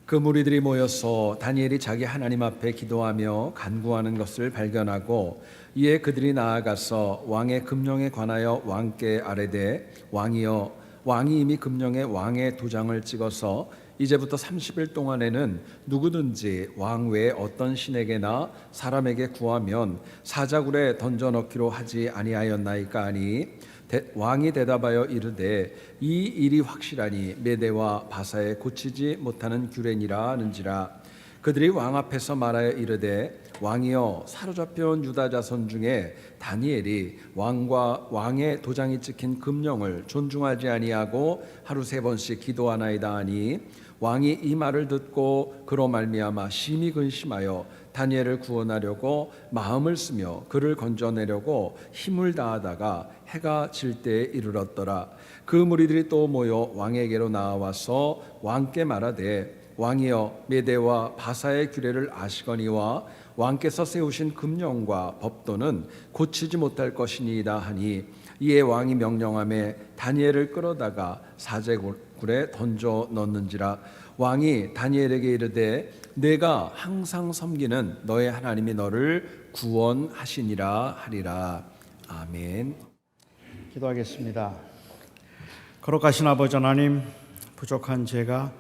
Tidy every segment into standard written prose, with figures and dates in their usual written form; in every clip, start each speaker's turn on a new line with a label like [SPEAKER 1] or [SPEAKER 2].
[SPEAKER 1] 그 무리들이 모여서 다니엘이 자기 하나님 앞에 기도하며 간구하는 것을 발견하고 이에 그들이 나아가서 왕의 금령에 관하여 왕께 아뢰되 왕이여 왕이 이미 금령에 왕의 도장을 찍어서 이제부터 30일 동안에는 누구든지 왕 외에 어떤 신에게나 사람에게 구하면 사자굴에 던져 넣기로 하지 아니하였나이까 하니 왕이 대답하여 이르되 이 일이 확실하니 메대와 바사에 고치지 못하는 규례니라 하는지라. 그들이 왕 앞에서 말하여 이르되 왕이여 사로잡혀 온 유다 자손 중에 다니엘이 왕과 왕의 도장이 찍힌 금령을 존중하지 아니하고 하루 3번씩 기도하나이다 하니 왕이 이 말을 듣고 그로 말미암아 심히 근심하여 다니엘을 구원하려고 마음을 쓰며 그를 건져내려고 힘을 다하다가 해가 질 때에 이르렀더라. 그 무리들이 또 모여 왕에게로 나와서 왕께 말하되 왕이여 메대와 바사의 규례를 아시거니와 왕께서 세우신 금령과 법도는 고치지 못할 것이니이다 하니 이에 왕이 명령하며 다니엘을 끌어다가 사제굴에 던져 넣는지라. 왕이 다니엘에게 이르되 내가 항상 섬기는 너의 하나님이 너를 구원하시니라 하리라. 아멘.
[SPEAKER 2] 기도하겠습니다. 거룩하신 아버지 하나님, 부족한 제가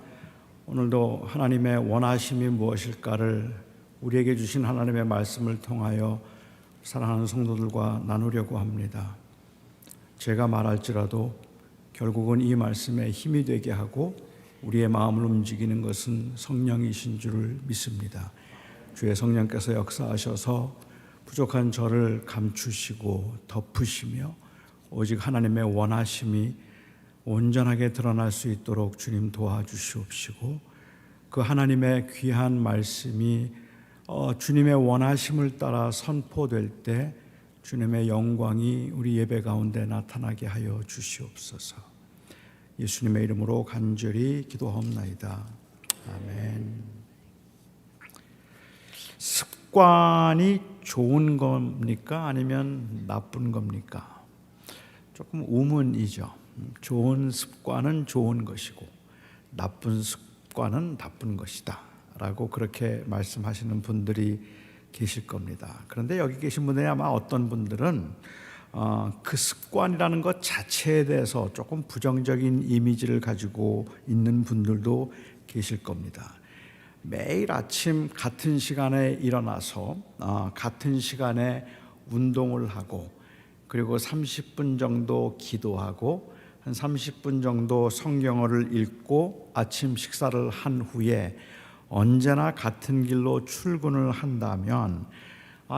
[SPEAKER 2] 오늘도 하나님의 원하심이 무엇일까를 우리에게 주신 하나님의 말씀을 통하여 사랑하는 성도들과 나누려고 합니다. 제가 말할지라도 결국은 이 말씀에 힘이 되게 하고 우리의 마음을 움직이는 것은 성령이신 줄을 믿습니다. 주의 성령께서 역사하셔서 부족한 저를 감추시고 덮으시며 오직 하나님의 원하심이 온전하게 드러날 수 있도록 주님 도와주시옵시고 그 하나님의 귀한 말씀이 주님의 원하심을 따라 선포될 때 주님의 영광이 우리 예배 가운데 나타나게 하여 주시옵소서. 예수님의 이름으로 간절히 기도하옵나이다. 아멘. 습관이 좋은 겁니까? 아니면 나쁜 겁니까? 조금 의문이죠. 좋은 습관은 좋은 것이고 나쁜 습관은 나쁜 것이다 라고 그렇게 말씀하시는 분들이 계실 겁니다. 그런데 여기 계신 분들이 아마 어떤 분들은 그 습관이라는 것 자체에 대해서 조금 부정적인 이미지를 가지고 있는 분들도 계실 겁니다. 매일 아침 같은 시간에 일어나서 같은 시간에 운동을 하고 그리고 30분 정도 기도하고 한 30분 정도 성경어를 읽고 아침 식사를 한 후에 언제나 같은 길로 출근을 한다면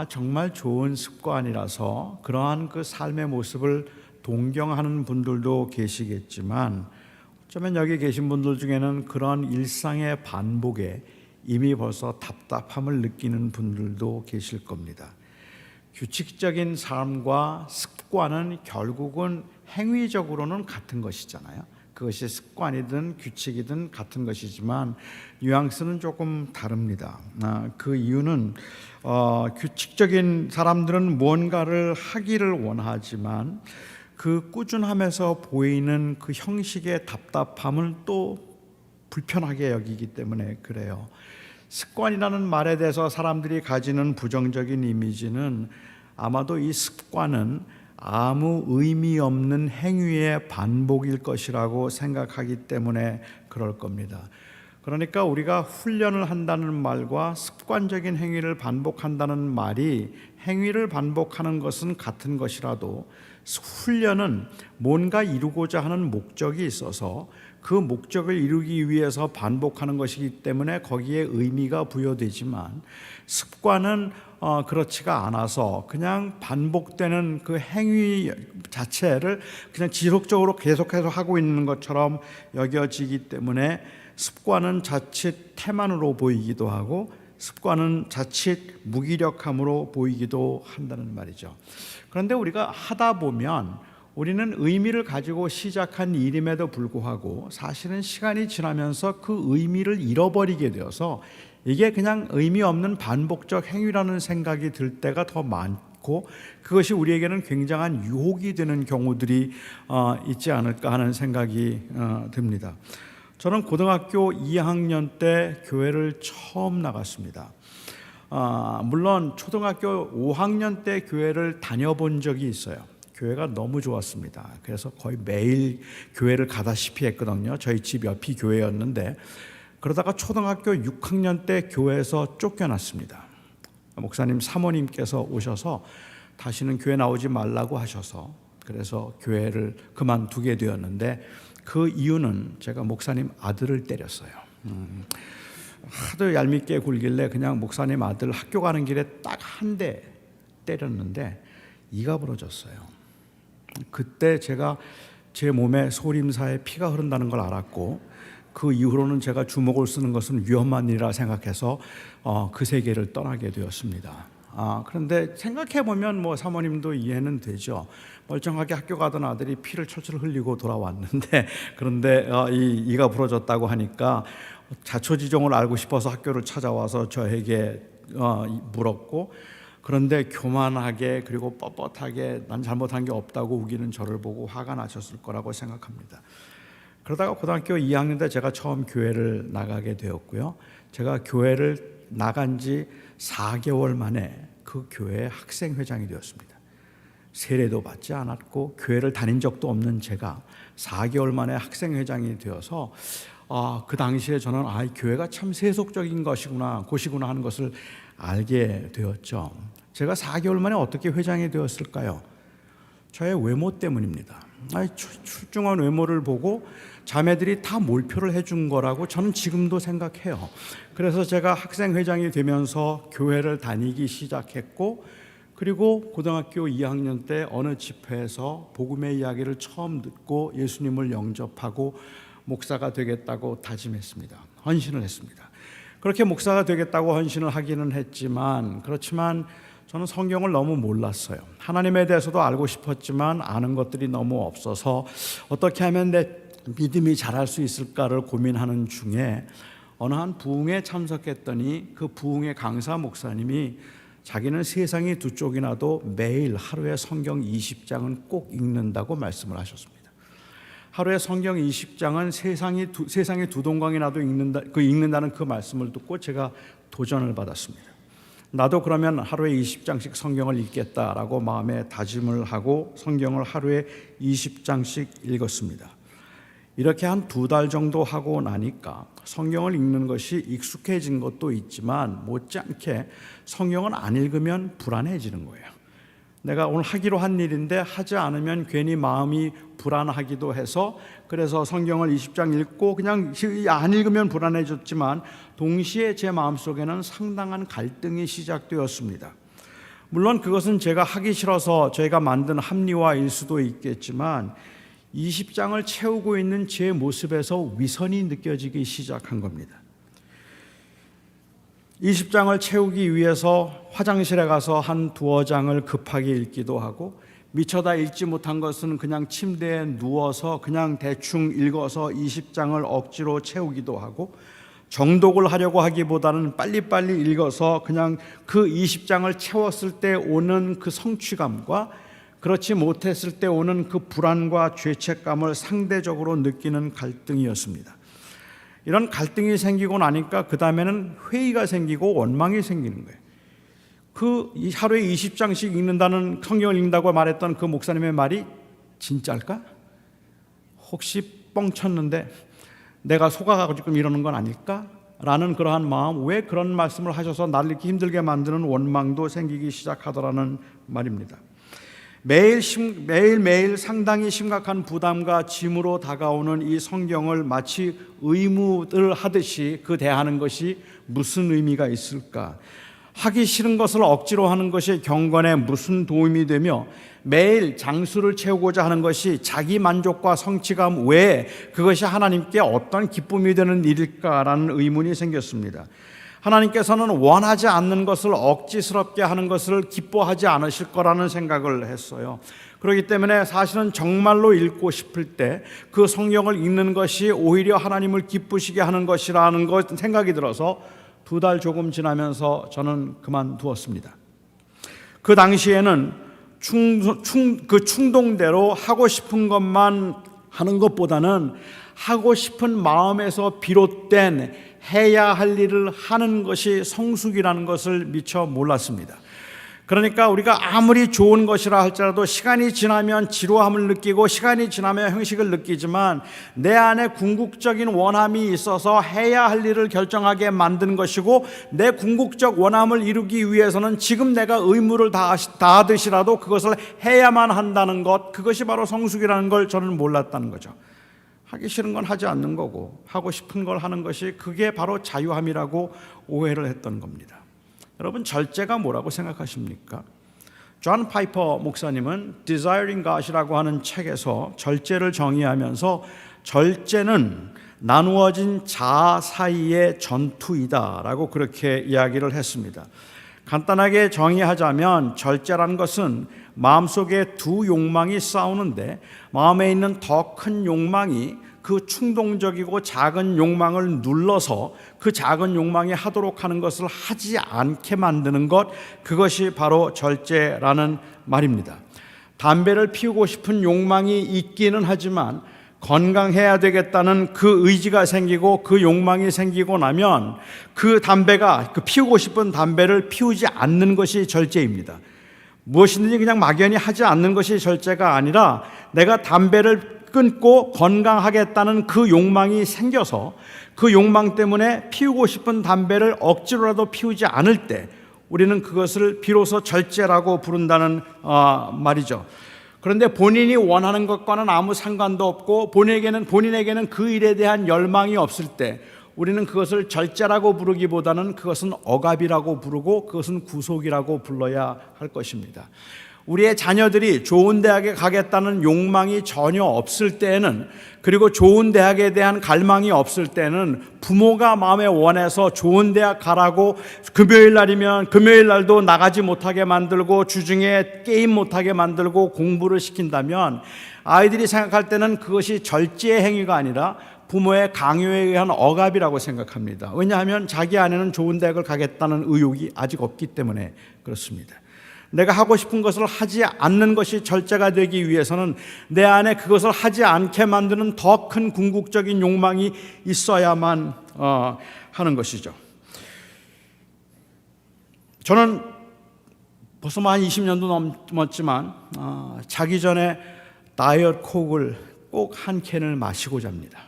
[SPEAKER 2] 정말 좋은 습관이라서 그러한 그 삶의 모습을 동경하는 분들도 계시겠지만 어쩌면 여기 계신 분들 중에는 그런 일상의 반복에 이미 벌써 답답함을 느끼는 분들도 계실 겁니다. 규칙적인 삶과 습관은 결국은 행위적으로는 같은 것이잖아요. 그것이 습관이든 규칙이든 같은 것이지만 뉘앙스는 조금 다릅니다. 그 이유는 규칙적인 사람들은 무언가를 하기를 원하지만 그 꾸준함에서 보이는 그 형식의 답답함을 또 불편하게 여기기 때문에 그래요. 습관이라는 말에 대해서 사람들이 가지는 부정적인 이미지는 아마도 이 습관은 아무 의미 없는 행위의 반복일 것이라고 생각하기 때문에 그럴 겁니다. 그러니까 우리가 훈련을 한다는 말과 습관적인 행위를 반복한다는 말이 행위를 반복하는 것은 같은 것이라도 훈련은 뭔가 이루고자 하는 목적이 있어서 그 목적을 이루기 위해서 반복하는 것이기 때문에 거기에 의미가 부여되지만 습관은 그렇지가 않아서 그냥 반복되는 그 행위 자체를 그냥 지속적으로 계속해서 하고 있는 것처럼 여겨지기 때문에 습관은 자칫 태만으로 보이기도 하고 습관은 자칫 무기력함으로 보이기도 한다는 말이죠. 그런데 우리가 하다 보면 우리는 의미를 가지고 시작한 일임에도 불구하고 사실은 시간이 지나면서 그 의미를 잃어버리게 되어서 이게 그냥 의미 없는 반복적 행위라는 생각이 들 때가 더 많고 그것이 우리에게는 굉장한 유혹이 되는 경우들이 있지 않을까 하는 생각이 듭니다. 저는 고등학교 2학년 때 교회를 처음 나갔습니다. 물론 초등학교 5학년 때 교회를 다녀본 적이 있어요. 교회가 너무 좋았습니다. 그래서 거의 매일 교회를 가다시피 했거든요. 저희 집 옆이 교회였는데, 그러다가 초등학교 6학년 때 교회에서 쫓겨났습니다. 목사님 사모님께서 오셔서 다시는 교회 나오지 말라고 하셔서, 그래서 교회를 그만두게 되었는데, 그 이유는 제가 목사님 아들을 때렸어요. 하도 얄밉게 굴길래 그냥 목사님 아들 학교 가는 길에 딱 한 대 때렸는데 이가 부러졌어요. 그때 제가 제 몸에 소림사에 피가 흐른다는 걸 알았고, 그 이후로는 제가 주먹을 쓰는 것은 위험한 일이라 생각해서 그 세계를 떠나게 되었습니다. 그런데 생각해보면 뭐 사모님도 이해는 되죠. 멀쩡하게 학교 가던 아들이 피를 철철 흘리고 돌아왔는데, 그런데 이가 부러졌다고 하니까 자초지종을 알고 싶어서 학교를 찾아와서 저에게 물었고, 그런데 교만하게 그리고 뻣뻣하게 난 잘못한 게 없다고 우기는 저를 보고 화가 나셨을 거라고 생각합니다. 그러다가 고등학교 2학년 때 제가 처음 교회를 나가게 되었고요. 제가 교회를 나간 지 4개월 만에 그 교회의 학생회장이 되었습니다. 세례도 받지 않았고 교회를 다닌 적도 없는 제가 4개월 만에 학생회장이 되어서 그 당시에 저는 교회가 참 세속적인 곳이구나 하는 것을 알게 되었죠. 제가 4개월 만에 어떻게 회장이 되었을까요? 저의 외모 때문입니다. 출중한 외모를 보고 자매들이 다 몰표를 해준 거라고 저는 지금도 생각해요. 그래서 제가 학생회장이 되면서 교회를 다니기 시작했고, 그리고 고등학교 2학년 때 어느 집회에서 복음의 이야기를 처음 듣고 예수님을 영접하고 목사가 되겠다고 다짐했습니다. 헌신을 했습니다. 그렇게 목사가 되겠다고 헌신을 하기는 했지만, 그렇지만 저는 성경을 너무 몰랐어요. 하나님에 대해서도 알고 싶었지만 아는 것들이 너무 없어서 어떻게 하면 내 믿음이 자랄 수 있을까를 고민하는 중에 어느 한 부흥에 참석했더니 그 부흥의 강사 목사님이 자기는 세상이 두 쪽이 나도 매일 하루에 성경 20장은 꼭 읽는다고 말씀을 하셨습니다. 하루에 성경 20장은 세상이 두 동강이 나도 읽는다는 그 말씀을 듣고 제가 도전을 받았습니다. 나도 그러면 하루에 20장씩 성경을 읽겠다라고 마음에 다짐을 하고 성경을 하루에 20장씩 읽었습니다. 이렇게 한 2달 정도 하고 나니까 성경을 읽는 것이 익숙해진 것도 있지만 못지않게 성경을 안 읽으면 불안해지는 거예요. 내가 오늘 하기로 한 일인데 하지 않으면 괜히 마음이 불안하기도 해서, 그래서 성경을 20장 읽고 그냥 안 읽으면 불안해졌지만 동시에 제 마음속에는 상당한 갈등이 시작되었습니다. 물론 그것은 제가 하기 싫어서 제가 만든 합리화일 수도 있겠지만 20장을 채우고 있는 제 모습에서 위선이 느껴지기 시작한 겁니다. 20장을 채우기 위해서 화장실에 가서 한 2-3장을 급하게 읽기도 하고, 미처 다 읽지 못한 것은 그냥 침대에 누워서 그냥 대충 읽어서 20장을 억지로 채우기도 하고, 정독을 하려고 하기보다는 빨리빨리 읽어서 그냥 그 20장을 채웠을 때 오는 그 성취감과 그렇지 못했을 때 오는 그 불안과 죄책감을 상대적으로 느끼는 갈등이었습니다. 이런 갈등이 생기고 나니까 그 다음에는 회의가 생기고 원망이 생기는 거예요. 그 하루에 20장씩 읽는다는, 성경을 읽는다고 말했던 그 목사님의 말이 진짜일까? 혹시 뻥쳤는데 내가 속아가지고 이러는 건 아닐까? 라는 그러한 마음, 왜 그런 말씀을 하셔서 나를 이렇게 힘들게 만드는 원망도 생기기 시작하더라는 말입니다. 매일매일 상당히 심각한 부담과 짐으로 다가오는 이 성경을 마치 의무를 하듯이 대하는 것이 무슨 의미가 있을까? 하기 싫은 것을 억지로 하는 것이 경건에 무슨 도움이 되며, 매일 장수를 채우고자 하는 것이 자기 만족과 성취감 외에 그것이 하나님께 어떤 기쁨이 되는 일일까라는 의문이 생겼습니다. 하나님께서는 원하지 않는 것을 억지스럽게 하는 것을 기뻐하지 않으실 거라는 생각을 했어요. 그렇기 때문에 사실은 정말로 읽고 싶을 때 그 성경을 읽는 것이 오히려 하나님을 기쁘시게 하는 것이라는 생각이 들어서 2달 조금 지나면서 저는 그만두었습니다. 그 당시에는 그 충동대로 하고 싶은 것만 하는 것보다는 하고 싶은 마음에서 비롯된 해야 할 일을 하는 것이 성숙이라는 것을 미처 몰랐습니다. 그러니까 우리가 아무리 좋은 것이라 할지라도 시간이 지나면 지루함을 느끼고 시간이 지나면 형식을 느끼지만 내 안에 궁극적인 원함이 있어서 해야 할 일을 결정하게 만든 것이고 내 궁극적 원함을 이루기 위해서는 지금 내가 의무를 다하듯이라도 그것을 해야만 한다는 것, 그것이 바로 성숙이라는 걸 저는 몰랐다는 거죠. 하기 싫은 건 하지 않는 거고 하고 싶은 걸 하는 것이 그게 바로 자유함이라고 오해를 했던 겁니다. 여러분, 절제가 뭐라고 생각하십니까? 존 파이퍼 목사님은 Desiring God이라고 하는 책에서 절제를 정의하면서 절제는 나누어진 자아 사이의 전투이다라고 그렇게 이야기를 했습니다. 간단하게 정의하자면 절제라는 것은 마음속에 두 욕망이 싸우는데 마음에 있는 더 큰 욕망이 그 충동적이고 작은 욕망을 눌러서 그 작은 욕망이 하도록 하는 것을 하지 않게 만드는 것, 그것이 바로 절제라는 말입니다. 담배를 피우고 싶은 욕망이 있기는 하지만 건강해야 되겠다는 그 의지가 생기고 그 욕망이 생기고 나면 그 피우고 싶은 담배를 피우지 않는 것이 절제입니다. 무엇이든지 그냥 막연히 하지 않는 것이 절제가 아니라 내가 담배를 끊고 건강하겠다는 그 욕망이 생겨서 그 욕망 때문에 피우고 싶은 담배를 억지로라도 피우지 않을 때 우리는 그것을 비로소 절제라고 부른다는 말이죠. 그런데 본인이 원하는 것과는 아무 상관도 없고 본인에게는 그 일에 대한 열망이 없을 때 우리는 그것을 절제라고 부르기보다는 그것은 억압이라고 부르고 그것은 구속이라고 불러야 할 것입니다. 우리의 자녀들이 좋은 대학에 가겠다는 욕망이 전혀 없을 때에는, 그리고 좋은 대학에 대한 갈망이 없을 때는 부모가 마음에 원해서 좋은 대학 가라고 금요일 날이면 금요일 날도 나가지 못하게 만들고 주중에 게임 못하게 만들고 공부를 시킨다면 아이들이 생각할 때는 그것이 절제의 행위가 아니라 부모의 강요에 의한 억압이라고 생각합니다. 왜냐하면 자기 안에는 좋은 대학을 가겠다는 의욕이 아직 없기 때문에 그렇습니다. 내가 하고 싶은 것을 하지 않는 것이 절제가 되기 위해서는 내 안에 그것을 하지 않게 만드는 더 큰 궁극적인 욕망이 있어야만 하는 것이죠. 저는 벌써 한 20년도 넘었지만 자기 전에 다이어트 콕을 꼭 한 캔을 마시고 잡니다.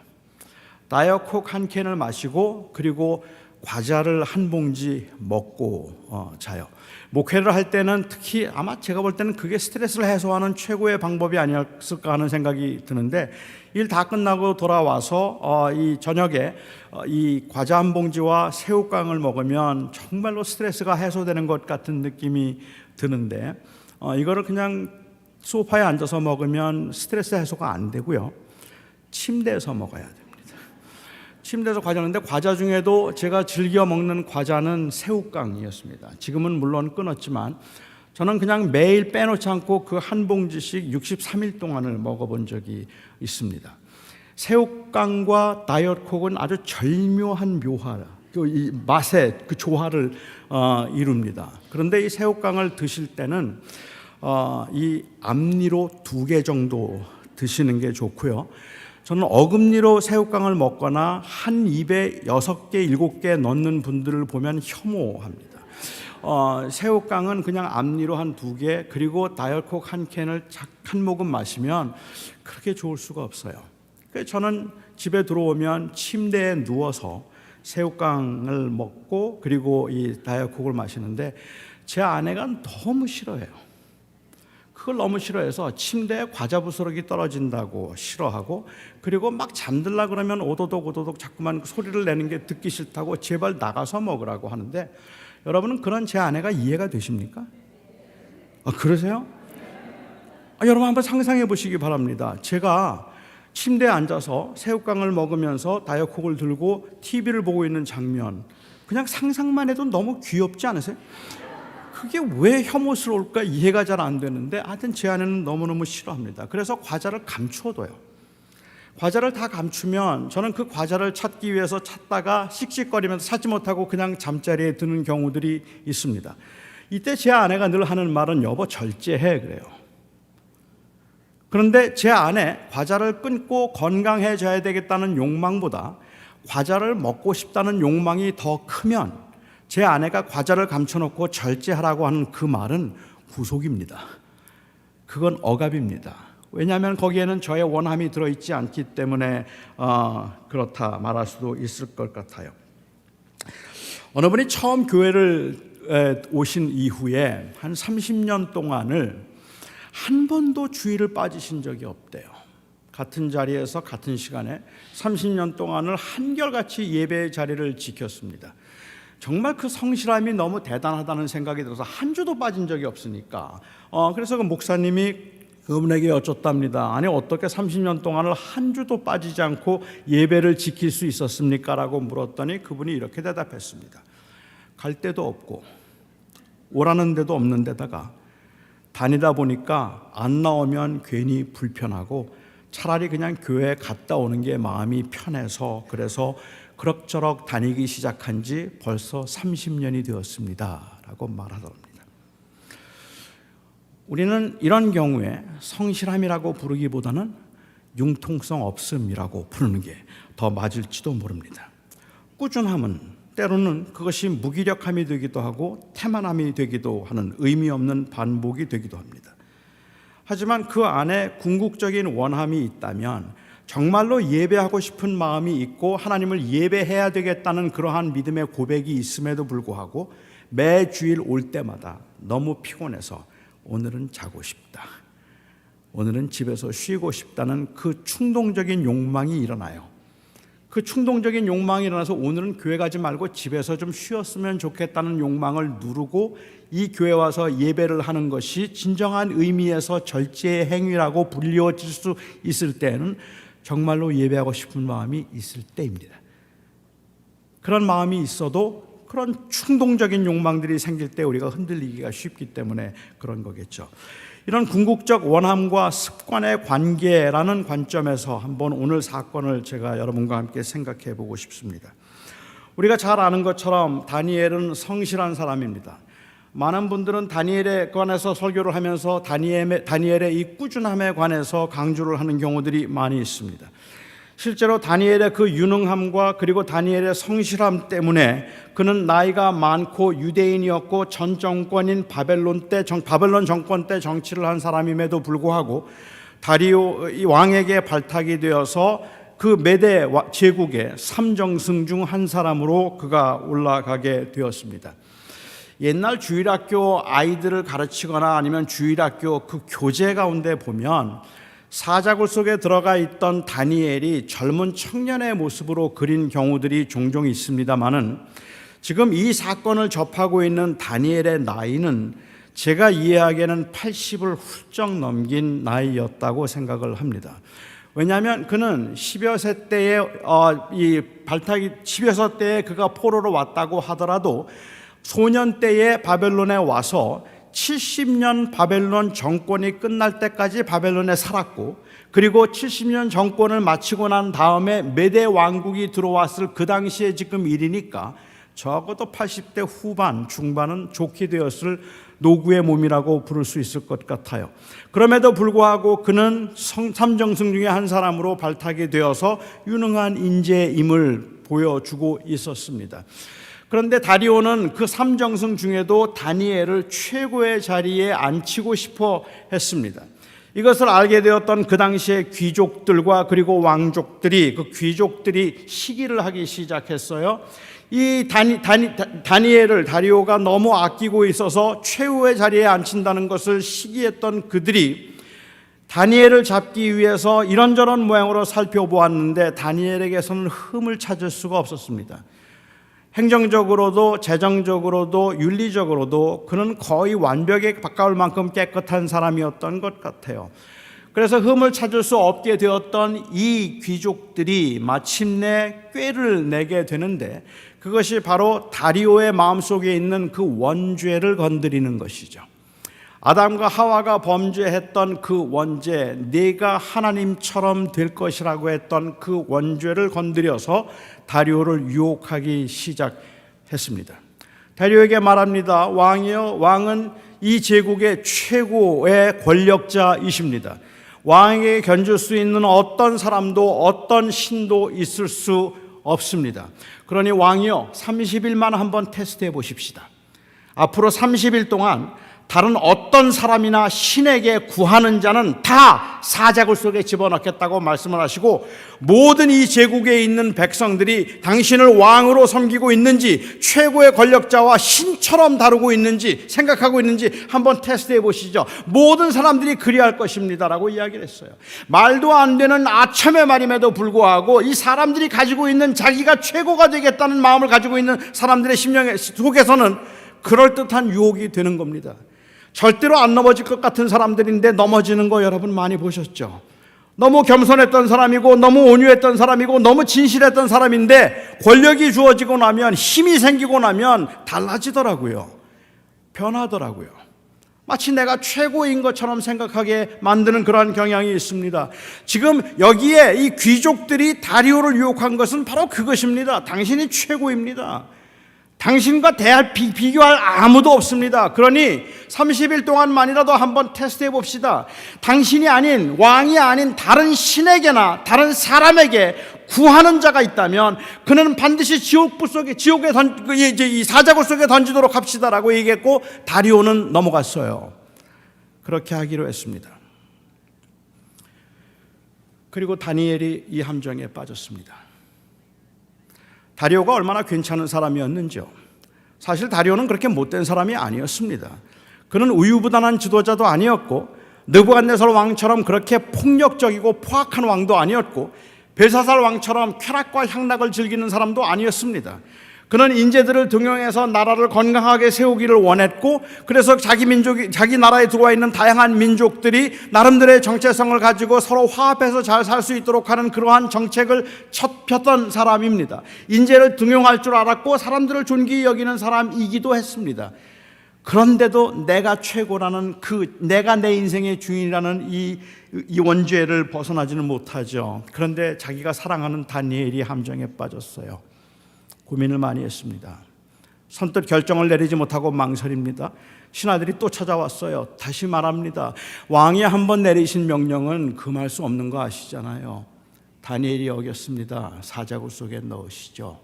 [SPEAKER 2] 다이어트 콕 한 캔을 마시고 그리고 과자를 한 봉지 먹고 자요. 목회를 할 때는 특히 아마 제가 볼 때는 그게 스트레스를 해소하는 최고의 방법이 아니었을까 하는 생각이 드는데, 일 다 끝나고 돌아와서 이 저녁에 이 과자 한 봉지와 새우깡을 먹으면 정말로 스트레스가 해소되는 것 같은 느낌이 드는데, 이거를 그냥 소파에 앉아서 먹으면 스트레스 해소가 안 되고요, 침대에서 먹어야 돼요. 침대에서 과자 먹는데 과자 중에도 제가 즐겨 먹는 과자는 새우깡이었습니다. 지금은 물론 끊었지만 저는 그냥 매일 빼놓지 않고 그 한 봉지씩 63일 동안을 먹어본 적이 있습니다. 새우깡과 다이어트 콕은 아주 절묘한 이 맛의 그 조화를 이룹니다. 그런데 이 새우깡을 드실 때는 이 앞니로 2개 정도 드시는 게 좋고요. 저는 어금니로 새우깡을 먹거나 한 입에 6개, 7개 넣는 분들을 보면 혐오합니다. 새우깡은 그냥 앞니로 한 2개, 그리고 다이어트콕 한 캔을 한 모금 마시면 그렇게 좋을 수가 없어요. 그래서 저는 집에 들어오면 침대에 누워서 새우깡을 먹고 그리고 이 다이어트콕을 마시는데 제 아내가 너무 싫어해요. 그걸 너무 싫어해서 침대에 과자 부스러기 떨어진다고 싫어하고, 그리고 막 잠들라 그러면 오도독 자꾸만 소리를 내는 게 듣기 싫다고 제발 나가서 먹으라고 하는데, 여러분은 그런 제 아내가 이해가 되십니까? 그러세요? 여러분 한번 상상해 보시기 바랍니다. 제가 침대에 앉아서 새우깡을 먹으면서 다이어트콕을 들고 TV를 보고 있는 장면, 그냥 상상만 해도 너무 귀엽지 않으세요? 그게 왜 혐오스러울까 이해가 잘 안 되는데, 하여튼 제 아내는 너무너무 싫어합니다. 그래서 과자를 감추어둬요. 과자를 다 감추면 저는 그 과자를 찾기 위해서 찾다가 씩씩거리면서 찾지 못하고 그냥 잠자리에 드는 경우들이 있습니다. 이때 제 아내가 늘 하는 말은 여보 절제해 그래요. 그런데 제 안에 과자를 끊고 건강해져야 되겠다는 욕망보다 과자를 먹고 싶다는 욕망이 더 크면 제 아내가 과자를 감춰놓고 절제하라고 하는 그 말은 구속입니다. 그건 억압입니다. 왜냐하면 거기에는 저의 원함이 들어있지 않기 때문에 그렇다 말할 수도 있을 것 같아요. 어느 분이 처음 교회를 오신 이후에 한 30년 동안을 한 번도 주일을 빠지신 적이 없대요. 같은 자리에서 같은 시간에 30년 동안을 한결같이 예배의 자리를 지켰습니다. 정말 그 성실함이 너무 대단하다는 생각이 들어서 한 주도 빠진 적이 없으니까 그래서 그 목사님이 그분에게 여쭙답니다. 아니 어떻게 30년 동안을 한 주도 빠지지 않고 예배를 지킬 수 있었습니까? 라고 물었더니 그분이 이렇게 대답했습니다. 갈 데도 없고 오라는 데도 없는 데다가 다니다 보니까 안 나오면 괜히 불편하고 차라리 그냥 교회에 갔다 오는 게 마음이 편해서 그래서 그럭저럭 다니기 시작한 지 벌써 30년이 되었습니다. 라고 말하더랍니다. 우리는 이런 경우에 성실함이라고 부르기보다는 융통성 없음이라고 부르는 게 더 맞을지도 모릅니다. 꾸준함은 때로는 그것이 무기력함이 되기도 하고 태만함이 되기도 하는 의미 없는 반복이 되기도 합니다. 하지만 그 안에 궁극적인 원함이 있다면 정말로 예배하고 싶은 마음이 있고 하나님을 예배해야 되겠다는 그러한 믿음의 고백이 있음에도 불구하고 매 주일 올 때마다 너무 피곤해서 오늘은 자고 싶다, 오늘은 집에서 쉬고 싶다는 그 충동적인 욕망이 일어나요. 그 충동적인 욕망이 일어나서 오늘은 교회 가지 말고 집에서 좀 쉬었으면 좋겠다는 욕망을 누르고 이 교회 와서 예배를 하는 것이 진정한 의미에서 절제의 행위라고 불리워질 수 있을 때는 정말로 예배하고 싶은 마음이 있을 때입니다. 그런 마음이 있어도 그런 충동적인 욕망들이 생길 때 우리가 흔들리기가 쉽기 때문에 그런 거겠죠. 이런 궁극적 원함과 습관의 관계라는 관점에서 한번 오늘 사건을 제가 여러분과 함께 생각해 보고 싶습니다. 우리가 잘 아는 것처럼 다니엘은 성실한 사람입니다. 많은 분들은 다니엘에 관해서 설교를 하면서 다니엘의 이 꾸준함에 관해서 강조를 하는 경우들이 많이 있습니다. 실제로 다니엘의 그 유능함과 그리고 다니엘의 성실함 때문에 그는 나이가 많고 유대인이었고 전 정권인 바벨론 정권 때 정치를 한 사람임에도 불구하고 다리오 이 왕에게 발탁이 되어서 그 메대 제국의 3정승 중 한 사람으로 그가 올라가게 되었습니다. 옛날 주일학교 아이들을 가르치거나 아니면 주일학교 그 교재 가운데 보면 사자굴 속에 들어가 있던 다니엘이 젊은 청년의 모습으로 그린 경우들이 종종 있습니다만은 지금 이 사건을 접하고 있는 다니엘의 나이는 제가 이해하기에는 80을 훌쩍 넘긴 나이였다고 생각을 합니다. 왜냐하면 그는 10여 세 때에 10여 세 때에 그가 포로로 왔다고 하더라도 소년 때에 바벨론에 와서 70년 바벨론 정권이 끝날 때까지 바벨론에 살았고 그리고 70년 정권을 마치고 난 다음에 메대 왕국이 들어왔을 그 당시에 지금 일이니까 적어도 80대 후반 중반은 좋게 되었을 노구의 몸이라고 부를 수 있을 것 같아요. 그럼에도 불구하고 그는 삼정승 중에 한 사람으로 발탁이 되어서 유능한 인재임을 보여주고 있었습니다. 그런데 다리오는 그 3정승 중에도 다니엘을 최고의 자리에 앉히고 싶어 했습니다. 이것을 알게 되었던 그 당시의 귀족들과 그리고 왕족들이 그 귀족들이 시기를 하기 시작했어요. 이 다니엘을 다리오가 너무 아끼고 있어서 최후의 자리에 앉힌다는 것을 시기했던 그들이 다니엘을 잡기 위해서 이런저런 모양으로 살펴보았는데 다니엘에게서는 흠을 찾을 수가 없었습니다. 행정적으로도 재정적으로도 윤리적으로도 그는 거의 완벽에 가까울 만큼 깨끗한 사람이었던 것 같아요. 그래서 흠을 찾을 수 없게 되었던 이 귀족들이 마침내 꾀를 내게 되는데 그것이 바로 다리오의 마음속에 있는 그 원죄를 건드리는 것이죠. 아담과 하와가 범죄했던 그 원죄, 네가 하나님처럼 될 것이라고 했던 그 원죄를 건드려서 다리오를 유혹하기 시작했습니다. 다리오에게 말합니다. 왕이여, 왕은 이 제국의 최고의 권력자이십니다. 왕에게 견줄 수 있는 어떤 사람도 어떤 신도 있을 수 없습니다. 그러니 왕이요, 30일만 한번 테스트해 보십시다. 앞으로 30일 동안 다른 어떤 사람이나 신에게 구하는 자는 다 사자굴 속에 집어넣겠다고 말씀을 하시고, 모든 이 제국에 있는 백성들이 당신을 왕으로 섬기고 있는지, 최고의 권력자와 신처럼 다루고 있는지 생각하고 있는지 한번 테스트해 보시죠. 모든 사람들이 그리할 것입니다라고 이야기를 했어요. 말도 안 되는 아첨의 말임에도 불구하고 이 사람들이 가지고 있는 자기가 최고가 되겠다는 마음을 가지고 있는 사람들의 심령 속에서는 그럴듯한 유혹이 되는 겁니다. 절대로 안 넘어질 것 같은 사람들인데 넘어지는 거 여러분 많이 보셨죠? 너무 겸손했던 사람이고 너무 온유했던 사람이고 너무 진실했던 사람인데 권력이 주어지고 나면, 힘이 생기고 나면 달라지더라고요. 변하더라고요. 마치 내가 최고인 것처럼 생각하게 만드는 그러한 경향이 있습니다. 지금 여기에 이 귀족들이 다리오를 유혹한 것은 바로 그것입니다. 당신이 최고입니다. 당신과 비교할 아무도 없습니다. 그러니 30일 동안만이라도 한번 테스트해 봅시다. 당신이 아닌, 왕이 아닌 다른 신에게나 다른 사람에게 구하는 자가 있다면 그는 반드시 지옥불 속에, 이 사자굴 속에 던지도록 합시다라고 얘기했고, 다리오는 넘어갔어요. 그렇게 하기로 했습니다. 그리고 다니엘이 이 함정에 빠졌습니다. 다리오가 얼마나 괜찮은 사람이었는지요. 사실 다리오는 그렇게 못된 사람이 아니었습니다. 그는 우유부단한 지도자도 아니었고, 느부갓네살 왕처럼 그렇게 폭력적이고 포악한 왕도 아니었고, 벨사살 왕처럼 쾌락과 향락을 즐기는 사람도 아니었습니다. 그는 인재들을 등용해서 나라를 건강하게 세우기를 원했고, 그래서 자기 나라에 들어와 있는 다양한 민족들이 나름대로의 정체성을 가지고 서로 화합해서 잘 살 수 있도록 하는 그러한 정책을 폈던 사람입니다. 인재를 등용할 줄 알았고 사람들을 존귀히 여기는 사람이기도 했습니다. 그런데도 내가 최고라는, 내가 내 인생의 주인이라는 이 원죄를 벗어나지는 못하죠. 그런데 자기가 사랑하는 다니엘이 함정에 빠졌어요. 고민을 많이 했습니다. 선뜻 결정을 내리지 못하고 망설입니다. 신하들이 또 찾아왔어요. 다시 말합니다. 왕이 한번 내리신 명령은 금할 수 없는 거 아시잖아요. 다니엘이 어겼습니다. 사자굴 속에 넣으시죠.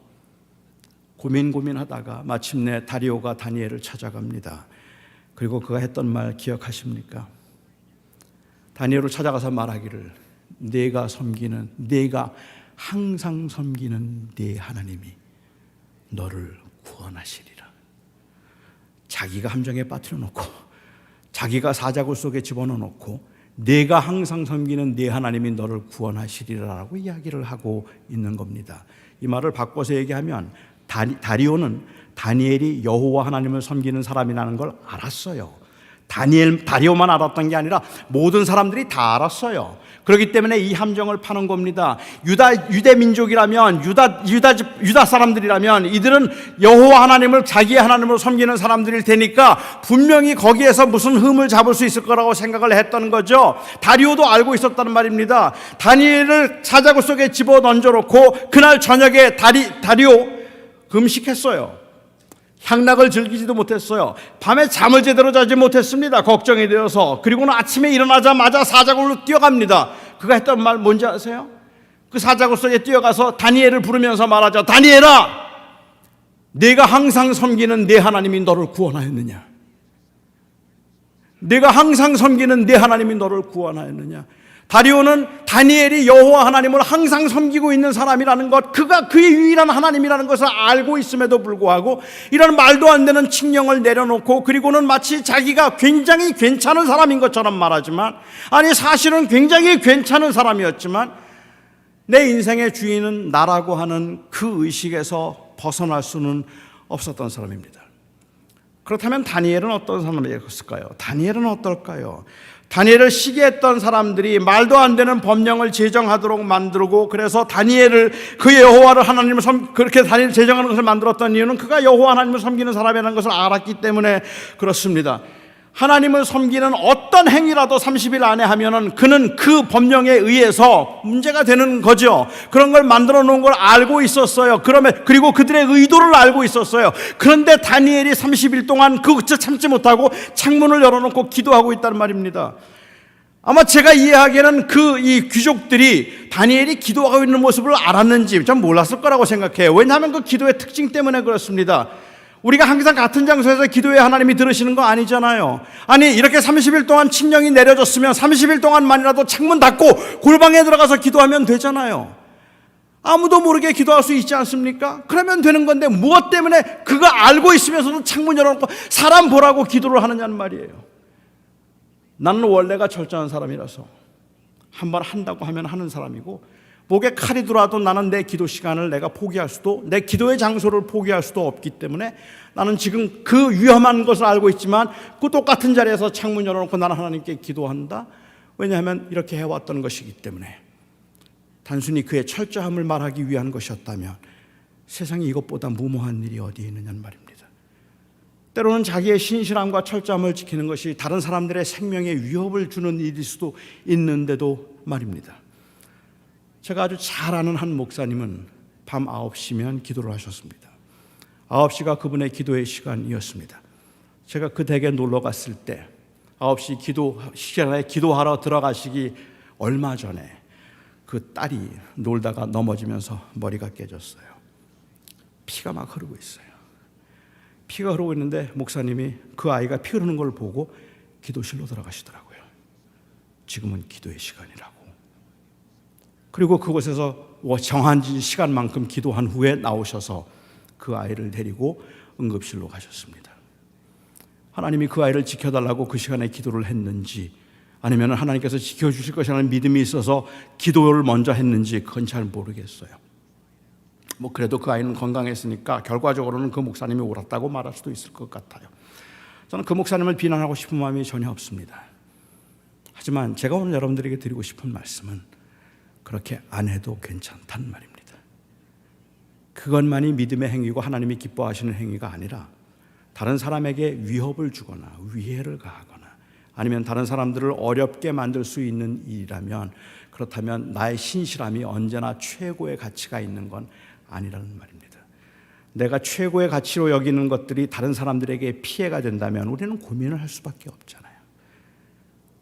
[SPEAKER 2] 고민하다가 마침내 다리오가 다니엘을 찾아갑니다. 그리고 그가 했던 말 기억하십니까? 다니엘을 찾아가서 말하기를, 내가 항상 섬기는 네 하나님이 너를 구원하시리라. 자기가 함정에 빠뜨려 놓고, 자기가 사자굴 속에 집어넣어 놓고, 내가 항상 섬기는 네 하나님이 너를 구원하시리라라고 이야기를 하고 있는 겁니다. 이 말을 바꿔서 얘기하면 다리오는 다니엘이 여호와 하나님을 섬기는 사람이라는 걸 알았어요. 다리오만 알았던 게 아니라 모든 사람들이 다 알았어요. 그렇기 때문에 이 함정을 파는 겁니다. 유대 민족이라면, 유다 사람들이라면 이들은 여호와 하나님을 자기의 하나님으로 섬기는 사람들일 테니까 분명히 거기에서 무슨 흠을 잡을 수 있을 거라고 생각을 했던 거죠. 다리오도 알고 있었다는 말입니다. 다니엘을 사자굴 속에 집어 던져놓고 그날 저녁에 다리오 금식했어요. 향락을 즐기지도 못했어요. 밤에 잠을 제대로 자지 못했습니다. 걱정이 되어서. 그리고는 아침에 일어나자마자 사자굴로 뛰어갑니다. 그가 했던 말 뭔지 아세요? 그 사자굴 속에 뛰어가서 다니엘을 부르면서 말하죠. 다니엘아, 내가 항상 섬기는 네 하나님이 너를 구원하였느냐? 내가 항상 섬기는 네 하나님이 너를 구원하였느냐? 다리오는 다니엘이 여호와 하나님을 항상 섬기고 있는 사람이라는 것, 그가 그의 유일한 하나님이라는 것을 알고 있음에도 불구하고 이런 말도 안 되는 칙령을 내려놓고, 그리고는 마치 자기가 굉장히 괜찮은 사람인 것처럼 말하지만, 아니 사실은 굉장히 괜찮은 사람이었지만 내 인생의 주인은 나라고 하는 그 의식에서 벗어날 수는 없었던 사람입니다. 그렇다면 다니엘은 어떤 사람이었을까요? 다니엘은 어떨까요? 다니엘을 시기했던 사람들이 말도 안 되는 법령을 제정하도록 만들고, 그래서 다니엘을, 그 여호와를 하나님을 그렇게 다니엘 제정하는 것을 만들었던 이유는 그가 여호와 하나님을 섬기는 사람이라는 것을 알았기 때문에 그렇습니다. 하나님을 섬기는 어떤 행위라도 30일 안에 하면은 그는 그 법령에 의해서 문제가 되는 거죠. 그런 걸 만들어 놓은 걸 알고 있었어요. 그리고 그들의 의도를 알고 있었어요. 그런데 다니엘이 30일 동안 그것을 참지 못하고 창문을 열어놓고 기도하고 있다는 말입니다. 아마 제가 이해하기에는 이 귀족들이 다니엘이 기도하고 있는 모습을 알았는지 좀 몰랐을 거라고 생각해요. 왜냐하면 그 기도의 특징 때문에 그렇습니다. 우리가 항상 같은 장소에서 기도해 하나님이 들으시는 거 아니잖아요. 아니 이렇게 30일 동안 칙령이 내려졌으면 30일 동안만이라도 창문 닫고 골방에 들어가서 기도하면 되잖아요. 아무도 모르게 기도할 수 있지 않습니까? 그러면 되는 건데 무엇 때문에 그거 알고 있으면서도 창문 열어놓고 사람 보라고 기도를 하느냐는 말이에요. 나는 원래가 철저한 사람이라서 한번 한다고 하면 하는 사람이고, 목에 칼이 들어와도 나는 내 기도 시간을 내가 포기할 수도, 내 기도의 장소를 포기할 수도 없기 때문에 나는 지금 그 위험한 것을 알고 있지만 그 똑같은 자리에서 창문 열어놓고 나는 하나님께 기도한다. 왜냐하면 이렇게 해왔던 것이기 때문에. 단순히 그의 철저함을 말하기 위한 것이었다면 세상에 이것보다 무모한 일이 어디에 있느냐는 말입니다. 때로는 자기의 신실함과 철저함을 지키는 것이 다른 사람들의 생명에 위협을 주는 일일 수도 있는데도 말입니다. 제가 아주 잘 아는 한 목사님은 밤 9시면 기도를 하셨습니다. 9시가 그분의 기도의 시간이었습니다. 제가 그 댁에 놀러 갔을 때 9시 기도 시간에 기도하러 들어가시기 얼마 전에 그 딸이 놀다가 넘어지면서 머리가 깨졌어요. 피가 막 흐르고 있어요. 피가 흐르고 있는데 목사님이 그 아이가 피 흐르는 걸 보고 기도실로 들어가시더라고요. 지금은 기도의 시간이라고. 그리고 그곳에서 정한 시간만큼 기도한 후에 나오셔서 그 아이를 데리고 응급실로 가셨습니다. 하나님이 그 아이를 지켜달라고 그 시간에 기도를 했는지, 아니면 하나님께서 지켜주실 것이라는 믿음이 있어서 기도를 먼저 했는지 그건 잘 모르겠어요. 그래도 그 아이는 건강했으니까 결과적으로는 그 목사님이 옳았다고 말할 수도 있을 것 같아요. 저는 그 목사님을 비난하고 싶은 마음이 전혀 없습니다. 하지만 제가 오늘 여러분들에게 드리고 싶은 말씀은 그렇게 안 해도 괜찮다는 말입니다. 그것만이 믿음의 행위고 하나님이 기뻐하시는 행위가 아니라 다른 사람에게 위협을 주거나 위해를 가하거나 아니면 다른 사람들을 어렵게 만들 수 있는 일이라면, 그렇다면 나의 신실함이 언제나 최고의 가치가 있는 건 아니라는 말입니다. 내가 최고의 가치로 여기는 것들이 다른 사람들에게 피해가 된다면 우리는 고민을 할 수밖에 없잖아요.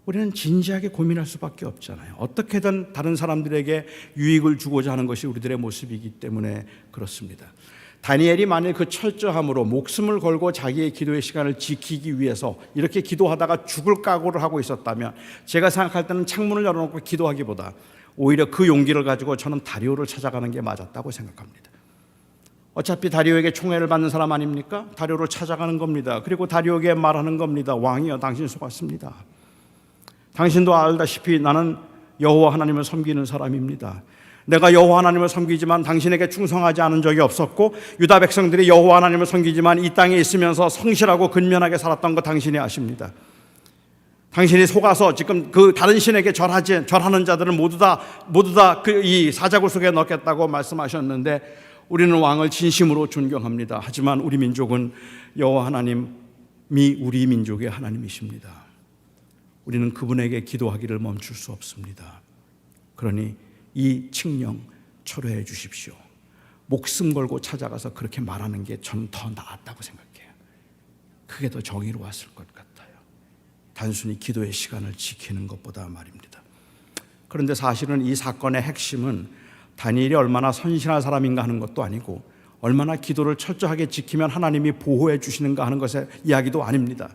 [SPEAKER 2] 우리는 진지하게 고민할 수밖에 없잖아요. 어떻게든 다른 사람들에게 유익을 주고자 하는 것이 우리들의 모습이기 때문에 그렇습니다. 다니엘이 만일 그 철저함으로 목숨을 걸고 자기의 기도의 시간을 지키기 위해서 이렇게 기도하다가 죽을 각오를 하고 있었다면, 제가 생각할 때는 창문을 열어놓고 기도하기보다 오히려 그 용기를 가지고 저는 다리오를 찾아가는 게 맞았다고 생각합니다. 어차피 다리오에게 총애를 받는 사람 아닙니까? 다리오를 찾아가는 겁니다. 그리고 다리오에게 말하는 겁니다. 왕이여, 당신 속았습니다. 당신도 알다시피 나는 여호와 하나님을 섬기는 사람입니다. 내가 여호와 하나님을 섬기지만 당신에게 충성하지 않은 적이 없었고, 유다 백성들이 여호와 하나님을 섬기지만 이 땅에 있으면서 성실하고 근면하게 살았던 거 당신이 아십니다. 당신이 속아서 지금 그 다른 신에게 절하는 자들은 모두 다 그 이 사자굴 속에 넣겠다고 말씀하셨는데, 우리는 왕을 진심으로 존경합니다. 하지만 우리 민족은 여호와 하나님이 우리 민족의 하나님이십니다. 우리는 그분에게 기도하기를 멈출 수 없습니다. 그러니 이 칙령 철회해 주십시오. 목숨 걸고 찾아가서 그렇게 말하는 게 전 더 나았다고 생각해요. 그게 더 정의로웠을 것 같아요. 단순히 기도의 시간을 지키는 것보다 말입니다. 그런데 사실은 이 사건의 핵심은 다니엘이 얼마나 선신한 사람인가 하는 것도 아니고, 얼마나 기도를 철저하게 지키면 하나님이 보호해 주시는가 하는 것의 이야기도 아닙니다.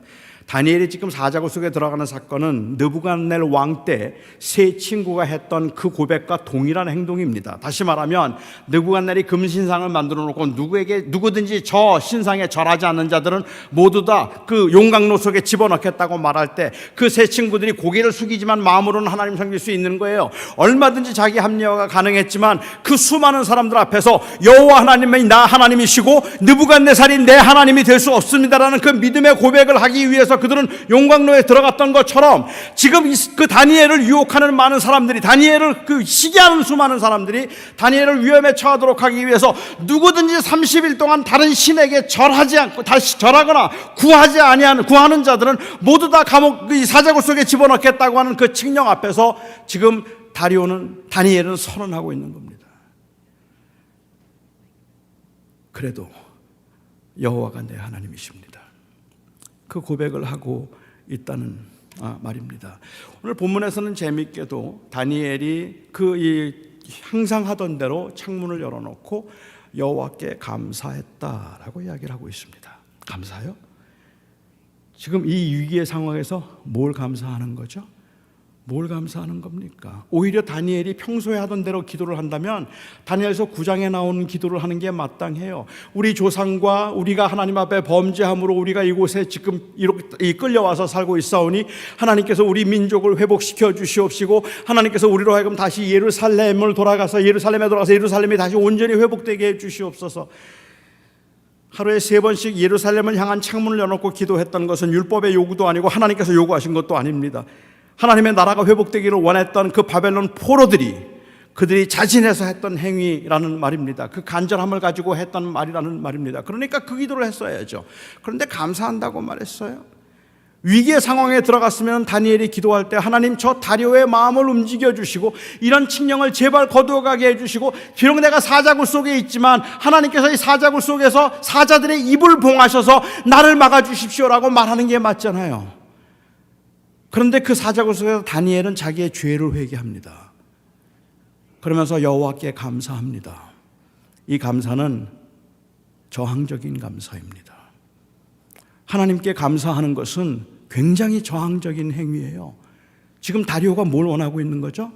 [SPEAKER 2] 다니엘이 지금 사자굴 속에 들어가는 사건은 느부갓네살 왕 때 세 친구가 했던 그 고백과 동일한 행동입니다. 다시 말하면 느부갓네살이 금신상을 만들어 놓고 누구든지 저 신상에 절하지 않는 자들은 모두 다 그 용광로 속에 집어넣겠다고 말할 때 그 세 친구들이 고개를 숙이지만 마음으로는 하나님 섬길 수 있는 거예요. 얼마든지 자기 합리화가 가능했지만 그 수많은 사람들 앞에서 여호와 하나님이 나 하나님이시고 느부갓네살이 내 하나님이 될 수 없습니다라는 그 믿음의 고백을 하기 위해서 그들은 용광로에 들어갔던 것처럼, 지금 그 다니엘을 유혹하는 많은 사람들이, 다니엘을 그 시기하는 수많은 사람들이 다니엘을 위험에 처하도록 하기 위해서 누구든지 30일 동안 다른 신에게 절하지 않고 다시 절하거나 구하는 자들은 모두 다 이 사자굴 속에 집어넣겠다고 하는 그 칙령 앞에서 지금 다니엘은 선언하고 있는 겁니다. 그래도 여호와가 내 하나님이십니다. 그 고백을 하고 있다는 말입니다. 오늘 본문에서는 재미있게도 다니엘이 항상 하던 대로 창문을 열어놓고 여호와께 감사했다라고 이야기를 하고 있습니다. 감사요? 지금 이 위기의 상황에서 뭘 감사하는 거죠? 뭘 감사하는 겁니까? 오히려 다니엘이 평소에 하던 대로 기도를 한다면 다니엘서 9장에 나오는 기도를 하는 게 마땅해요. 우리 조상과 우리가 하나님 앞에 범죄함으로 우리가 이곳에 지금 이렇게 끌려와서 살고 있사오니 하나님께서 우리 민족을 회복시켜 주시옵시고 하나님께서 우리로 하여금 다시 예루살렘에 돌아가서 예루살렘이 다시 온전히 회복되게 해 주시옵소서. 하루에 3번씩 예루살렘을 향한 창문을 열어놓고 기도했던 것은 율법의 요구도 아니고 하나님께서 요구하신 것도 아닙니다. 하나님의 나라가 회복되기를 원했던 그 바벨론 포로들이 그들이 자진해서 했던 행위라는 말입니다. 그 간절함을 가지고 했던 말이라는 말입니다. 그러니까 그 기도를 했어야죠. 그런데 감사한다고 말했어요. 위기의 상황에 들어갔으면 다니엘이 기도할 때 하나님 저 다리오의 마음을 움직여 주시고 이런 칙령을 제발 거두어가게 해주시고 비록 내가 사자굴 속에 있지만 하나님께서 이 사자굴 속에서 사자들의 입을 봉하셔서 나를 막아주십시오라고 말하는 게 맞잖아요. 그런데 그 사자굴 속에서 다니엘은 자기의 죄를 회개합니다. 그러면서 여호와께 감사합니다. 이 감사는 저항적인 감사입니다. 하나님께 감사하는 것은 굉장히 저항적인 행위예요. 지금 다리오가 뭘 원하고 있는 거죠?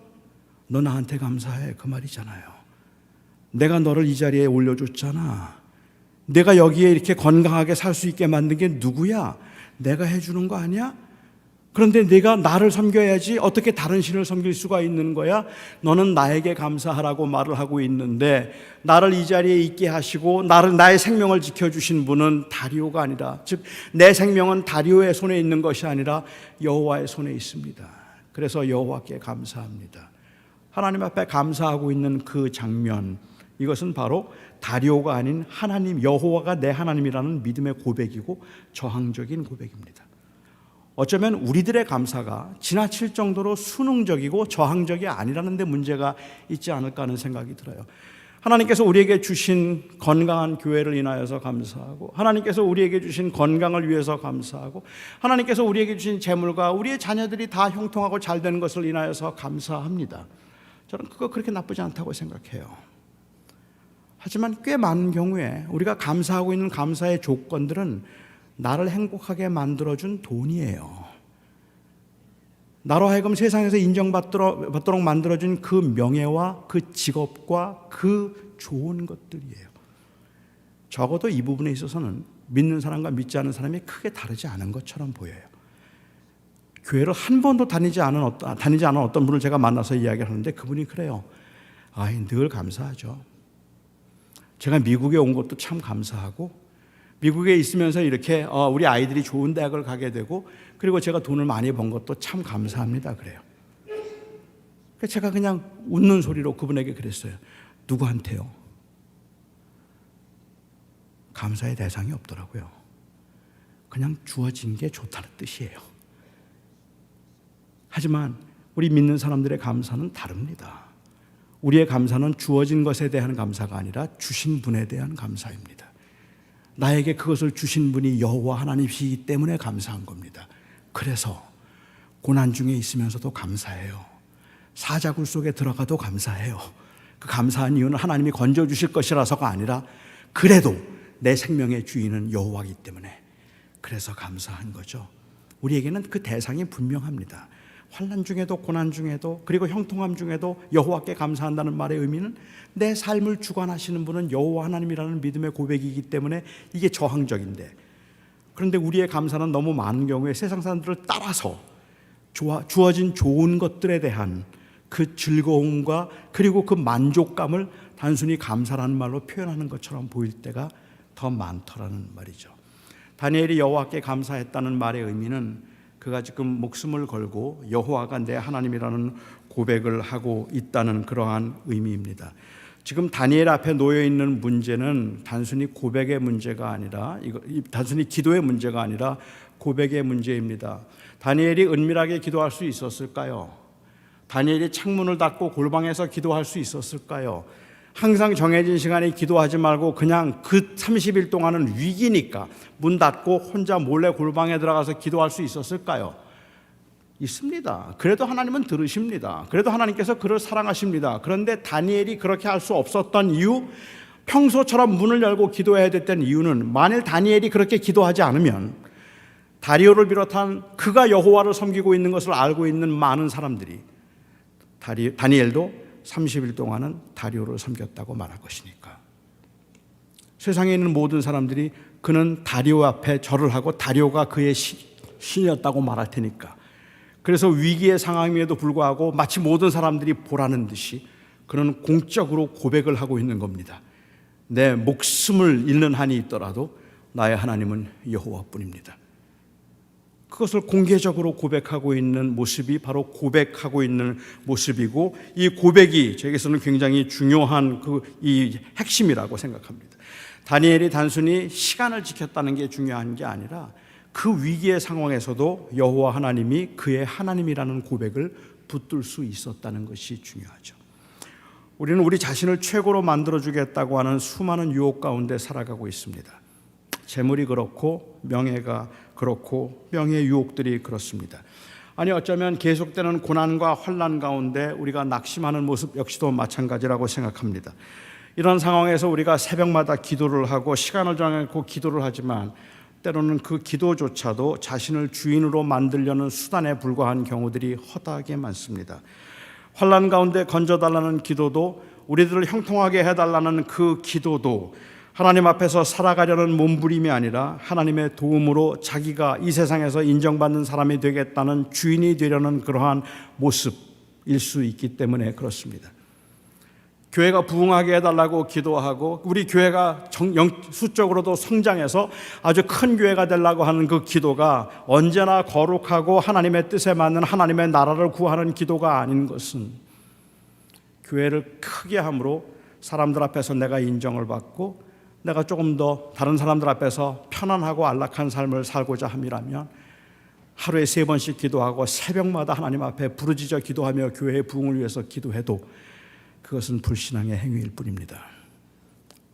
[SPEAKER 2] 너 나한테 감사해, 그 말이잖아요. 내가 너를 이 자리에 올려줬잖아. 내가 여기에 이렇게 건강하게 살 수 있게 만든 게 누구야? 내가 해주는 거 아니야? 그런데 내가 나를 섬겨야지 어떻게 다른 신을 섬길 수가 있는 거야? 너는 나에게 감사하라고 말을 하고 있는데 나를 이 자리에 있게 하시고 나의 생명을 지켜주신 분은 다리오가 아니라, 즉 내 생명은 다리오의 손에 있는 것이 아니라 여호와의 손에 있습니다. 그래서 여호와께 감사합니다. 하나님 앞에 감사하고 있는 그 장면, 이것은 바로 다리오가 아닌 하나님, 여호와가 내 하나님이라는 믿음의 고백이고 저항적인 고백입니다. 어쩌면 우리들의 감사가 지나칠 정도로 순응적이고 저항적이 아니라는 데 문제가 있지 않을까 하는 생각이 들어요. 하나님께서 우리에게 주신 건강한 교회를 인하여서 감사하고, 하나님께서 우리에게 주신 건강을 위해서 감사하고, 하나님께서 우리에게 주신 재물과 우리의 자녀들이 다 형통하고 잘 되는 것을 인하여서 감사합니다. 저는 그거 그렇게 나쁘지 않다고 생각해요. 하지만 꽤 많은 경우에 우리가 감사하고 있는 감사의 조건들은 나를 행복하게 만들어준 돈이에요. 나로 하여금 세상에서 인정받도록 만들어준 그 명예와 그 직업과 그 좋은 것들이에요. 적어도 이 부분에 있어서는 믿는 사람과 믿지 않는 사람이 크게 다르지 않은 것처럼 보여요. 교회를 한 번도 다니지 않은 어떤 분을 제가 만나서 이야기를 하는데 그분이 그래요. 늘 감사하죠. 제가 미국에 온 것도 참 감사하고, 미국에 있으면서 이렇게 우리 아이들이 좋은 대학을 가게 되고, 그리고 제가 돈을 많이 번 것도 참 감사합니다. 그래요. 제가 그냥 웃는 소리로 그분에게 그랬어요. 누구한테요? 감사의 대상이 없더라고요. 그냥 주어진 게 좋다는 뜻이에요. 하지만 우리 믿는 사람들의 감사는 다릅니다. 우리의 감사는 주어진 것에 대한 감사가 아니라 주신 분에 대한 감사입니다. 나에게 그것을 주신 분이 여호와 하나님이시기 때문에 감사한 겁니다. 그래서 고난 중에 있으면서도 감사해요. 사자굴 속에 들어가도 감사해요. 그 감사한 이유는 하나님이 건져주실 것이라서가 아니라 그래도 내 생명의 주인은 여호와이기 때문에 그래서 감사한 거죠. 우리에게는 그 대상이 분명합니다. 환난 중에도 고난 중에도 그리고 형통함 중에도 여호와께 감사한다는 말의 의미는 내 삶을 주관하시는 분은 여호와 하나님이라는 믿음의 고백이기 때문에 이게 저항적인데, 그런데 우리의 감사는 너무 많은 경우에 세상 사람들을 따라서 주어진 좋은 것들에 대한 그 즐거움과 그리고 그 만족감을 단순히 감사라는 말로 표현하는 것처럼 보일 때가 더 많더라는 말이죠. 다니엘이 여호와께 감사했다는 말의 의미는 그가 지금 목숨을 걸고 여호와가 내 하나님이라는 고백을 하고 있다는 그러한 의미입니다. 지금 다니엘 앞에 놓여 있는 문제는 단순히 고백의 문제가 아니라 단순히 기도의 문제가 아니라 고백의 문제입니다. 다니엘이 은밀하게 기도할 수 있었을까요? 다니엘이 창문을 닫고 골방에서 기도할 수 있었을까요? 항상 정해진 시간에 기도하지 말고 그냥 그 30일 동안은 위기니까 문 닫고 혼자 몰래 골방에 들어가서 기도할 수 있었을까요? 있습니다. 그래도 하나님은 들으십니다. 그래도 하나님께서 그를 사랑하십니다. 그런데 다니엘이 그렇게 할 수 없었던 이유, 평소처럼 문을 열고 기도해야 됐던 이유는 만일 다니엘이 그렇게 기도하지 않으면 다리오를 비롯한 그가 여호와를 섬기고 있는 것을 알고 있는 많은 사람들이 다니엘도 30일 동안은 다리오를 섬겼다고 말할 것이니까. 세상에 있는 모든 사람들이 그는 다리오 앞에 절을 하고 다리오가 그의 신이었다고 말할 테니까. 그래서 위기의 상황임에도 불구하고 마치 모든 사람들이 보라는 듯이 그는 공적으로 고백을 하고 있는 겁니다. 내 목숨을 잃는 한이 있더라도 나의 하나님은 여호와뿐입니다. 그것을 공개적으로 고백하고 있는 모습이 바로 고백하고 있는 모습이고, 이 고백이 저에게서는 굉장히 중요한 이 핵심이라고 생각합니다. 다니엘이 단순히 시간을 지켰다는 게 중요한 게 아니라 그 위기의 상황에서도 여호와 하나님이 그의 하나님이라는 고백을 붙들 수 있었다는 것이 중요하죠. 우리는 우리 자신을 최고로 만들어주겠다고 하는 수많은 유혹 가운데 살아가고 있습니다. 재물이 그렇고 명예가 그렇고 명예의 유혹들이 그렇습니다. 아니 어쩌면 계속되는 고난과 환난 가운데 우리가 낙심하는 모습 역시도 마찬가지라고 생각합니다. 이런 상황에서 우리가 새벽마다 기도를 하고 시간을 정해놓고 기도를 하지만 때로는 그 기도조차도 자신을 주인으로 만들려는 수단에 불과한 경우들이 허다하게 많습니다. 환난 가운데 건져달라는 기도도, 우리들을 형통하게 해달라는 그 기도도 하나님 앞에서 살아가려는 몸부림이 아니라 하나님의 도움으로 자기가 이 세상에서 인정받는 사람이 되겠다는 주인이 되려는 그러한 모습일 수 있기 때문에 그렇습니다. 교회가 부흥하게 해달라고 기도하고 우리 교회가 수적으로도 성장해서 아주 큰 교회가 되려고 하는 그 기도가 언제나 거룩하고 하나님의 뜻에 맞는 하나님의 나라를 구하는 기도가 아닌 것은, 교회를 크게 함으로 사람들 앞에서 내가 인정을 받고 내가 조금 더 다른 사람들 앞에서 편안하고 안락한 삶을 살고자 함이라면 하루에 3번씩 기도하고 새벽마다 하나님 앞에 부르짖어 기도하며 교회의 부흥을 위해서 기도해도 그것은 불신앙의 행위일 뿐입니다.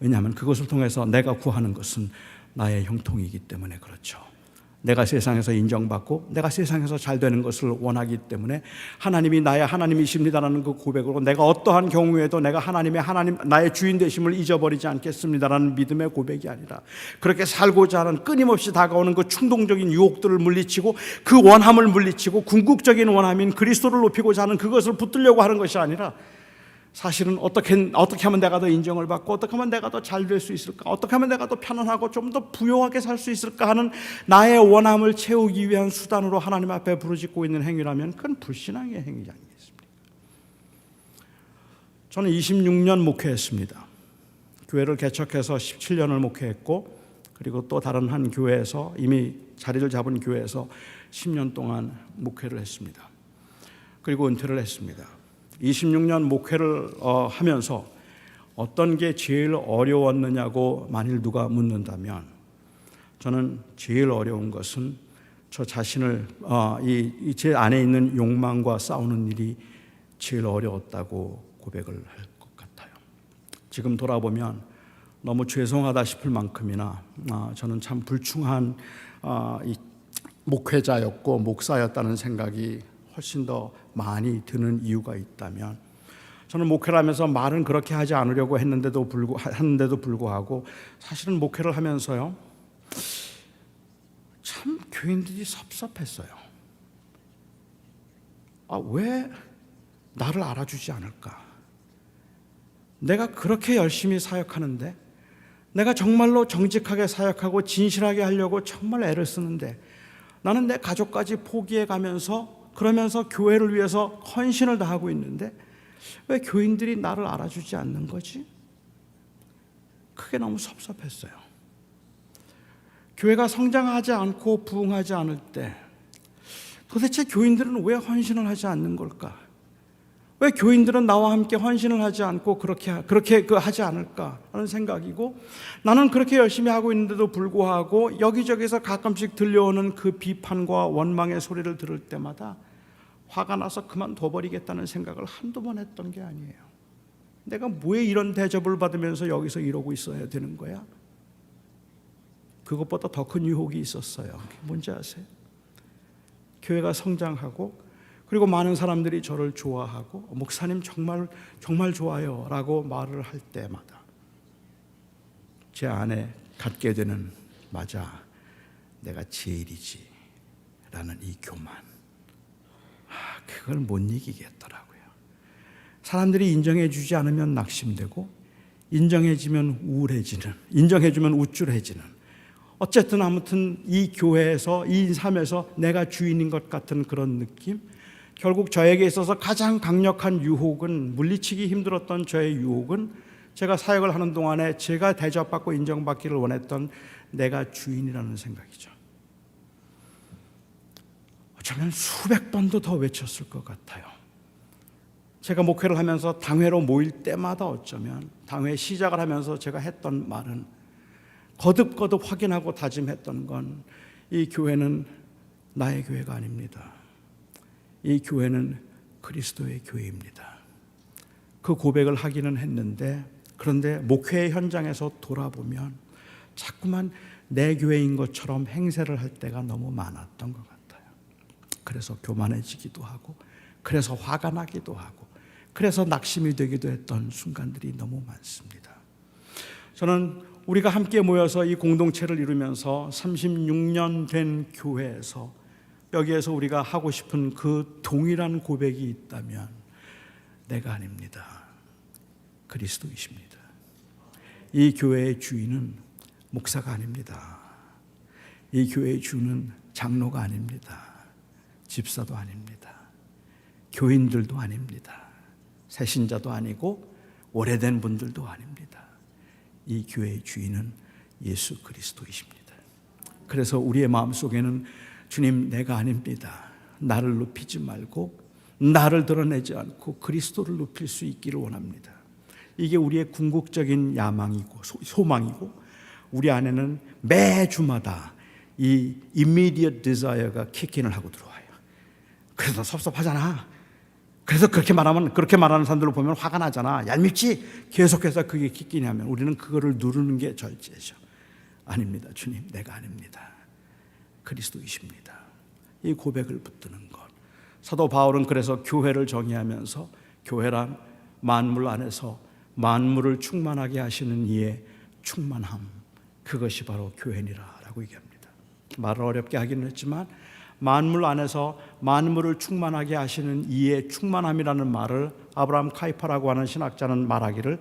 [SPEAKER 2] 왜냐하면 그것을 통해서 내가 구하는 것은 나의 형통이기 때문에 그렇죠. 내가 세상에서 인정받고 내가 세상에서 잘 되는 것을 원하기 때문에 하나님이 나의 하나님이십니다라는 그 고백으로 내가 어떠한 경우에도 내가 나의 주인 되심을 잊어버리지 않겠습니다라는 믿음의 고백이 아니라, 그렇게 살고자 하는 끊임없이 다가오는 그 충동적인 유혹들을 물리치고 그 원함을 물리치고 궁극적인 원함인 그리스도를 높이고자 하는 그것을 붙들려고 하는 것이 아니라, 사실은 어떻게 하면 내가 더 인정을 받고 어떻게 하면 내가 더 잘 될 수 있을까, 어떻게 하면 내가 더 편안하고 좀 더 부요하게 살 수 있을까 하는 나의 원함을 채우기 위한 수단으로 하나님 앞에 부르짖고 있는 행위라면 그건 불신앙의 행위지 아니겠습니까? 저는 26년 목회했습니다. 교회를 개척해서 17년을 목회했고, 그리고 또 다른 한 교회에서, 이미 자리를 잡은 교회에서 10년 동안 목회를 했습니다. 그리고 은퇴를 했습니다. 26년 목회를 하면서 어떤 게 제일 어려웠느냐고 만일 누가 묻는다면, 저는 제일 어려운 것은 저 자신을 제 안에 있는 욕망과 싸우는 일이 제일 어려웠다고 고백을 할 것 같아요. 지금 돌아보면 너무 죄송하다 싶을 만큼이나 저는 참 불충한 목회자였고 목사였다는 생각이 훨씬 더 많이 드는 이유가 있다면, 저는 목회를 하면서 말은 그렇게 하지 않으려고 했는데도 불구하고 사실은 목회를 하면서요, 참 교인들이 섭섭했어요. 왜 나를 알아주지 않을까? 내가 그렇게 열심히 사역하는데, 내가 정말로 정직하게 사역하고 진실하게 하려고 정말 애를 쓰는데, 나는 내 가족까지 포기해 가면서 그러면서 교회를 위해서 헌신을 다하고 있는데 왜 교인들이 나를 알아주지 않는 거지? 그게 너무 섭섭했어요. 교회가 성장하지 않고 부흥하지 않을 때 도대체 교인들은 왜 헌신을 하지 않는 걸까? 왜 교인들은 나와 함께 헌신을 하지 않고 그렇게 하지 않을까 하는 생각이고, 나는 그렇게 열심히 하고 있는데도 불구하고 여기저기서 가끔씩 들려오는 그 비판과 원망의 소리를 들을 때마다 화가 나서 그만둬버리겠다는 생각을 한두 번 했던 게 아니에요. 내가 왜 이런 대접을 받으면서 여기서 이러고 있어야 되는 거야? 그것보다 더 큰 유혹이 있었어요. 그게 뭔지 아세요? 교회가 성장하고 그리고 많은 사람들이 저를 좋아하고 목사님 정말 정말 좋아요 라고 말을 할 때마다 제 안에 갖게 되는 맞아 내가 제일이지 라는 이 교만, 그걸 못 이기겠더라고요. 사람들이 인정해 주지 않으면 낙심되고 인정해 주면 우울해지는, 인정해 주면 우쭐해지는, 어쨌든 아무튼 이 교회에서 이 삶에서 내가 주인인 것 같은 그런 느낌, 결국 저에게 있어서 가장 강력한 유혹은, 물리치기 힘들었던 저의 유혹은 제가 사역을 하는 동안에 제가 대접받고 인정받기를 원했던 내가 주인이라는 생각이죠. 어쩌면 수백 번도 더 외쳤을 것 같아요. 제가 목회를 하면서 당회로 모일 때마다 어쩌면 당회 시작을 하면서 제가 했던 말은 거듭거듭 확인하고 다짐했던 건 이 교회는 나의 교회가 아닙니다. 이 교회는 그리스도의 교회입니다. 그 고백을 하기는 했는데, 그런데 목회 현장에서 돌아보면 자꾸만 내 교회인 것처럼 행세를 할 때가 너무 많았던 것 같아요. 그래서 교만해지기도 하고, 그래서 화가 나기도 하고, 그래서 낙심이 되기도 했던 순간들이 너무 많습니다. 저는 우리가 함께 모여서 이 공동체를 이루면서 36년 된 교회에서 여기에서 우리가 하고 싶은 그 동일한 고백이 있다면 내가 아닙니다. 그리스도이십니다. 이 교회의 주인은 목사가 아닙니다. 이 교회의 주는 장로가 아닙니다. 집사도 아닙니다. 교인들도 아닙니다. 새신자도 아니고 오래된 분들도 아닙니다. 이 교회의 주인은 예수 그리스도이십니다. 그래서 우리의 마음속에는 주님, 내가 아닙니다. 나를 높이지 말고 나를 드러내지 않고 그리스도를 높일 수 있기를 원합니다. 이게 우리의 궁극적인 야망이고 소망이고, 우리 안에는 매주마다 이 immediate desire가 킥인을 하고 들어와요. 그래서 섭섭하잖아. 그래서 그렇게 말하는 사람들을 보면 화가 나잖아. 얄밉지? 계속해서 그게 킥인하면 우리는 그거를 누르는 게 절제죠. 아닙니다. 주님, 내가 아닙니다. 그리스도이십니다. 이 고백을 붙드는 것. 사도 바울은 그래서 교회를 정의하면서 교회란 만물 안에서 만물을 충만하게 하시는 이의 충만함, 그것이 바로 교회니라라고 얘기합니다. 말을 어렵게 하기는 했지만 만물 안에서 만물을 충만하게 하시는 이의 충만함이라는 말을 아브라함 카이퍼라고 하는 신학자는 말하기를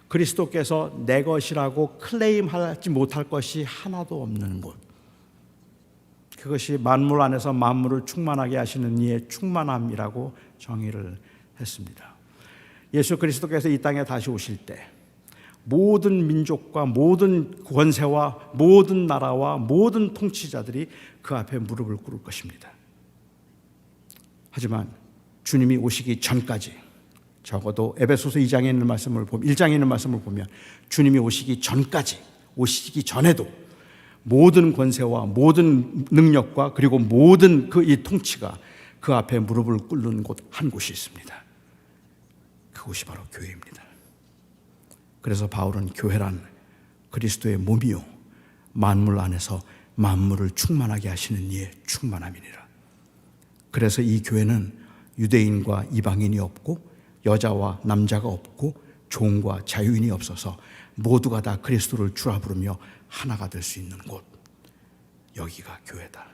[SPEAKER 2] 그리스도께서 내 것이라고 클레임하지 못할 것이 하나도 없는 것, 그것이 만물 안에서 만물을 충만하게 하시는 이의 충만함이라고 정의를 했습니다. 예수 그리스도께서 이 땅에 다시 오실 때 모든 민족과 모든 권세와 모든 나라와 모든 통치자들이 그 앞에 무릎을 꿇을 것입니다. 하지만 주님이 오시기 전까지, 적어도 에베소서 2장에 있는 말씀을 보면, 1장에 있는 말씀을 보면 주님이 오시기 전까지, 오시기 전에도 모든 권세와 모든 능력과 그리고 모든 이 통치가 그 앞에 무릎을 꿇는 곳 한 곳이 있습니다. 그곳이 바로 교회입니다. 그래서 바울은 교회란 그리스도의 몸이요 만물 안에서 만물을 충만하게 하시는 이의 충만함이니라. 그래서 이 교회는 유대인과 이방인이 없고 여자와 남자가 없고 종과 자유인이 없어서 모두가 다 그리스도를 주라 부르며 하나가 될 수 있는 곳, 여기가 교회다.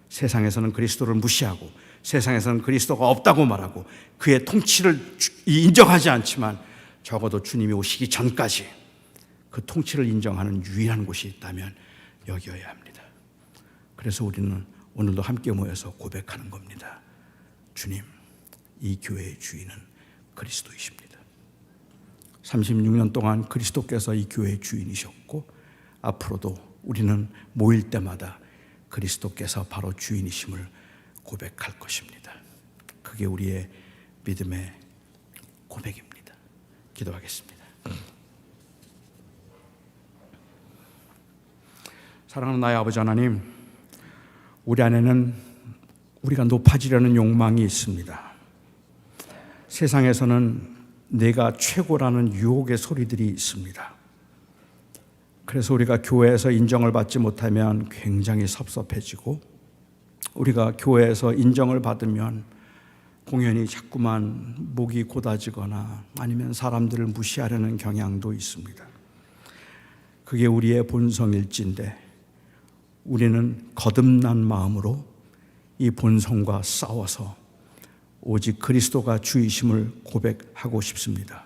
[SPEAKER 2] 세상에서는 그리스도를 무시하고 세상에서는 그리스도가 없다고 말하고 그의 통치를 인정하지 않지만 적어도 주님이 오시기 전까지 그 통치를 인정하는 유일한 곳이 있다면 여기여야 합니다. 그래서 우리는 오늘도 함께 모여서 고백하는 겁니다. 주님, 이 교회의 주인은 그리스도이십니다. 36년 동안 그리스도께서 이 교회의 주인이셨고 앞으로도 우리는 모일 때마다 그리스도께서 바로 주인이심을 고백할 것입니다. 그게 우리의 믿음의 고백입니다. 기도하겠습니다. 사랑하는 나의 아버지 하나님, 우리 안에는 우리가 높아지려는 욕망이 있습니다. 세상에서는 내가 최고라는 유혹의 소리들이 있습니다. 그래서 우리가 교회에서 인정을 받지 못하면 굉장히 섭섭해지고 우리가 교회에서 인정을 받으면 공연히 자꾸만 목이 곧아지거나 아니면 사람들을 무시하려는 경향도 있습니다. 그게 우리의 본성일진데 우리는 거듭난 마음으로 이 본성과 싸워서 오직 그리스도가 주이심을 고백하고 싶습니다.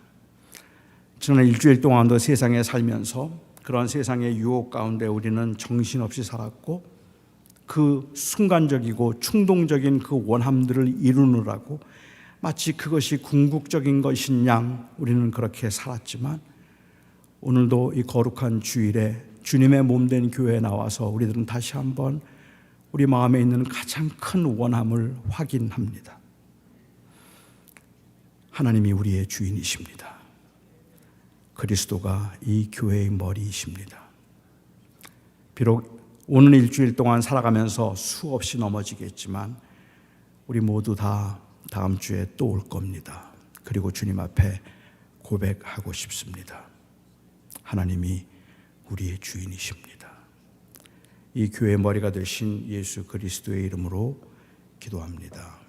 [SPEAKER 2] 지난 일주일 동안도 세상에 살면서 그런 세상의 유혹 가운데 우리는 정신없이 살았고 그 순간적이고 충동적인 그 원함들을 이루느라고 마치 그것이 궁극적인 것인 양 우리는 그렇게 살았지만 오늘도 이 거룩한 주일에 주님의 몸된 교회에 나와서 우리들은 다시 한번 우리 마음에 있는 가장 큰 원함을 확인합니다. 하나님이 우리의 주인이십니다. 그리스도가 이 교회의 머리이십니다. 비록 오늘 일주일 동안 살아가면서 수없이 넘어지겠지만 우리 모두 다 다음 주에 또 올 겁니다. 그리고 주님 앞에 고백하고 싶습니다. 하나님이 우리의 주인이십니다. 이 교회의 머리가 되신 예수 그리스도의 이름으로 기도합니다.